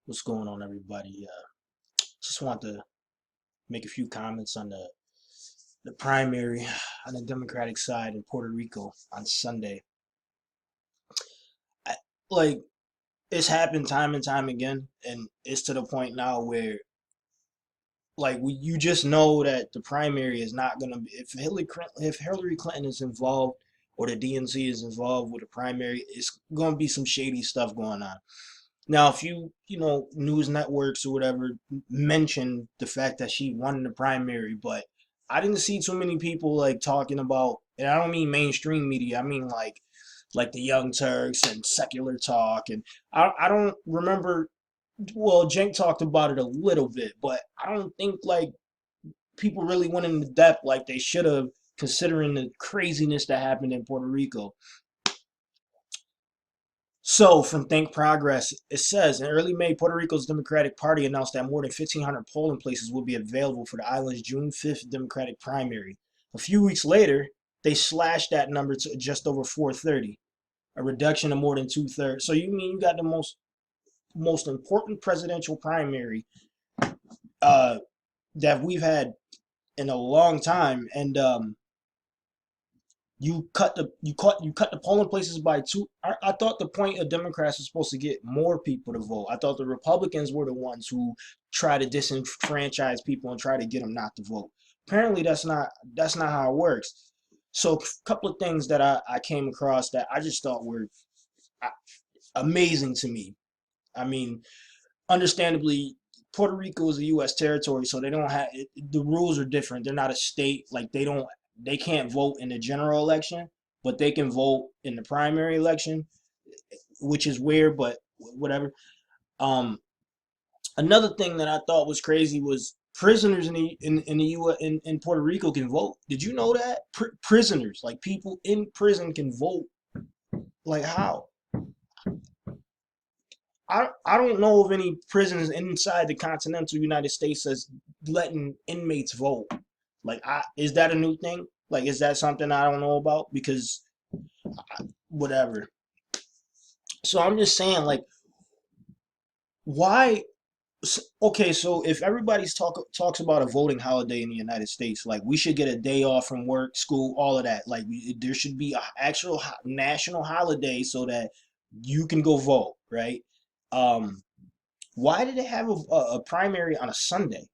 What's going on, everybody? Just want to make a few comments on the primary on the Democratic side in Puerto Rico on Sunday. I, like it's happened time and time again, and it's to the point now where you just know that the primary is not gonna be if Hillary Clinton is involved or the DNC is involved with the primary, it's gonna be some shady stuff going on. Now, if news networks or whatever mention the fact that she won the primary, but I didn't see too many people like talking about, and I don't mean mainstream media, I mean like the Young Turks and secular talk, and I don't remember. Well, Cenk talked about it a little bit, but I don't think like people really went into depth like they should have, considering the craziness that happened in Puerto Rico. So, from Think Progress, it says in early May, Puerto Rico's Democratic Party announced that more than 1,500 polling places will be available for the island's June 5th Democratic primary. A few weeks later, they slashed that number to just over 430, a reduction of more than two-thirds. So, you mean you got the most important presidential primary uh, that we've had in a long time, and you cut the polling places by two. I thought the point of Democrats was supposed to get more people to vote. I thought the Republicans were the ones who try to disenfranchise people and try to get them not to vote. Apparently, that's not how it works. So, a couple of things that I came across that I just thought were uh, amazing to me. I mean, understandably, Puerto Rico is a U.S. territory, so they don't have the rules are different. They're not a state. Like they can't vote in the general election, but they can vote in the primary election, which is weird, but whatever. Um, Another thing that I thought was crazy was prisoners in the U.S. in Puerto Rico can vote. Did you know that prisoners, like people in prison, can vote? Like how? I don't know of any prisons inside the continental United States that's letting inmates vote. Is that a new thing? Like, is that something I don't know about? Because whatever. So I'm just saying, like, why? Okay, so if everybody's talks about a voting holiday in the United States, like we should get a day off from work, school, all of that. Like, there should be an actual national holiday so that you can go vote, right? Um, why did they have a primary on a Sunday?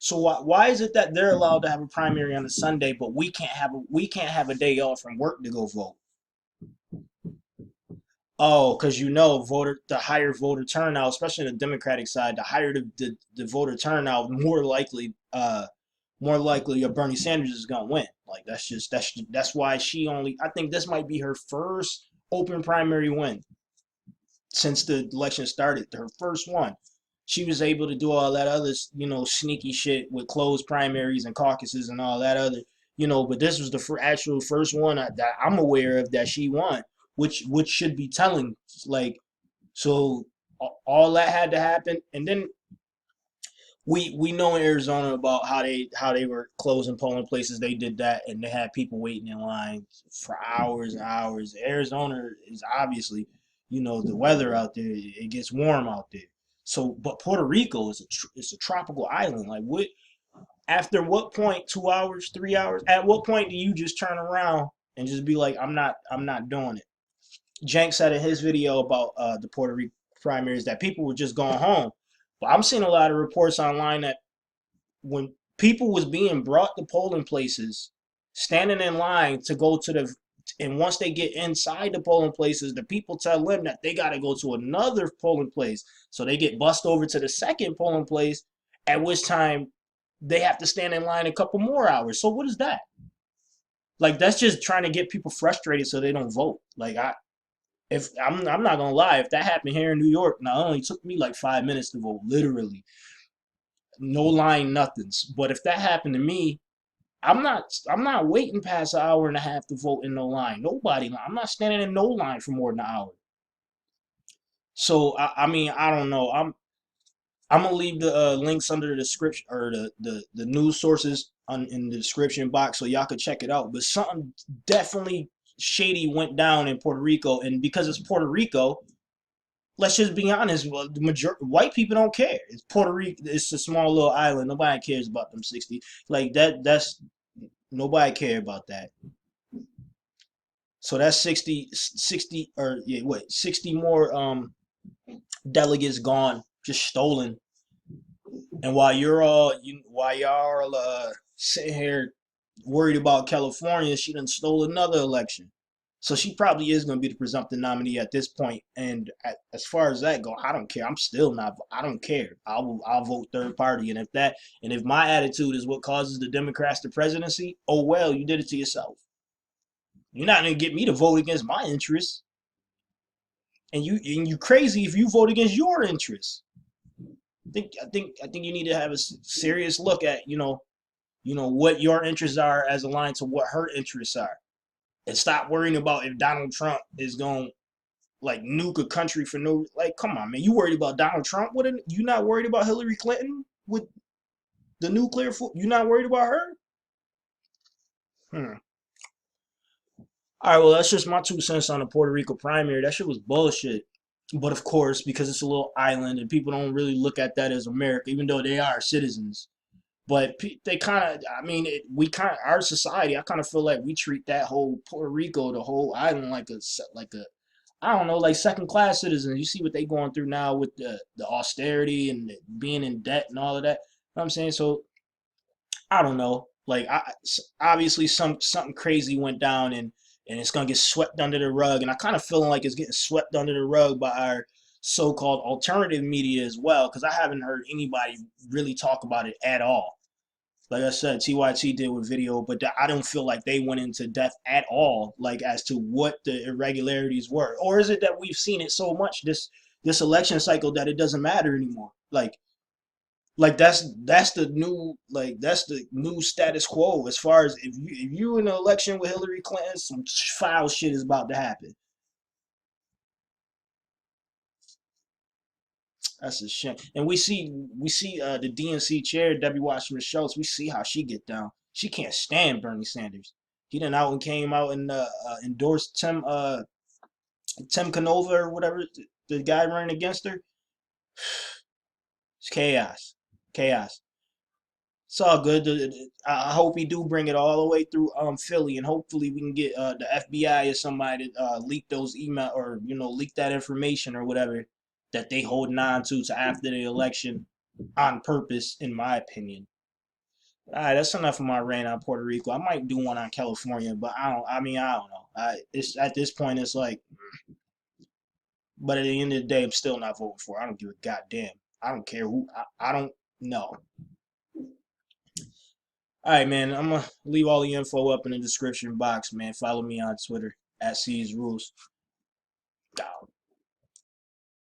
So why is it that they're allowed to have a primary on a Sunday, but we can't have a day off from work to go vote? Oh, because the higher voter turnout, especially on the Democratic side, the higher the voter turnout, more likely a Bernie Sanders is gonna win. Like that's why I think this might be her first open primary win since the election started. Her first one. She was able to do all that other, sneaky shit with closed primaries and caucuses and all that other, but this was the actual first one that I'm aware of that she won, which should be telling. Like, so all that had to happen, and then we know in Arizona about how they were closing polling places. They did that, and they had people waiting in line for hours and hours. Arizona is obviously, the weather out there. It gets warm out there. So, but Puerto Rico is a tropical island. Like, what? After what point? 2 hours, 3 hours? At what point do you just turn around and just be like, I'm not doing it? Jenk said in his video about the Puerto Rico primaries that people were just going home. But I'm seeing a lot of reports online that when people was being brought to polling places, standing in line to go to and once they get inside the polling places, the people tell them that they got to go to another polling place. So they get bussed over to the second polling place, at which time they have to stand in line a couple more hours. So what is that? Like, that's just trying to get people frustrated so they don't vote. Like, if I'm not gonna lie, if that happened here in New York, not only took me like 5 minutes to vote, literally, no line, nothings. But if that happened to me, I'm not waiting past an hour and a half to vote in no line. Nobody. I'm not standing in no line for more than an hour. So I mean, I don't know. I'm gonna leave the links under the description or the news sources in the description box so y'all could check it out. But something definitely shady went down in Puerto Rico, and because it's Puerto Rico, let's just be honest. Well, the majority white people don't care. It's Puerto Rico. It's a small little island. Nobody cares about them 60. Like that. That's nobody care about that. So that's 60 or yeah, what 60 more delegates gone, just stolen. And while y'all sitting here worried about California, she done stole another election. So she probably is going to be the presumptive nominee at this point. And as far as that go, I don't care. I'm still not. I don't care. I'll vote third party. And if my attitude is what causes the Democrats the presidency, oh well, you did it to yourself. You're not going to get me to vote against my interests. And you crazy if you vote against your interests. I think you need to have a serious look at what your interests are as aligned to what her interests are, and stop worrying about if Donald Trump is going like nuke a country for no like. Come on, man, you worried about Donald Trump? What? You not worried about Hillary Clinton with the nuclear? You not worried about her? Hmm. All right, well, that's just my 2 cents on the Puerto Rico primary. That shit was bullshit. But of course, because it's a little island and people don't really look at that as America, even though they are citizens. But they kind of, I mean, we kind of, our society, I kind of feel like we treat that whole Puerto Rico, the whole island, like a, I don't know, like second class citizens. You see what they going through now with the austerity and being in debt and all of that. You know what I'm saying? So I don't know. Like, obviously, something crazy went down, and it's gonna get swept under the rug. And I kind of feeling like it's getting swept under the rug by our so-called alternative media as well, because I haven't heard anybody really talk about it at all. Like I said, TYT did with video, but I don't feel like they went into depth at all, like as to what the irregularities were. Or is it that we've seen it so much this election cycle that it doesn't matter anymore? Like that's the new status quo as far as if you in an election with Hillary Clinton, some foul shit is about to happen. That's a shame. And we see the DNC chair Debbie Wasserman Schultz. We see how she get down. She can't stand Bernie Sanders. He then out and came out and endorsed Tim Canova or whatever the guy running against her. It's chaos, chaos. It's all good. I hope we do bring it all the way through Philly, and hopefully we can get the FBI or somebody to leak those email or leak that information or whatever that they holding on to after the election on purpose, in my opinion. All right, that's enough of my rant on Puerto Rico. I might do one on California, but I don't. I mean, I don't know. It's at this point, it's like, but at the end of the day, I'm still not voting for. It. I don't give a goddamn. I don't care who. I don't know. All right, man. I'm gonna leave all the info up in the description box, man. Follow me on Twitter at C's Rules.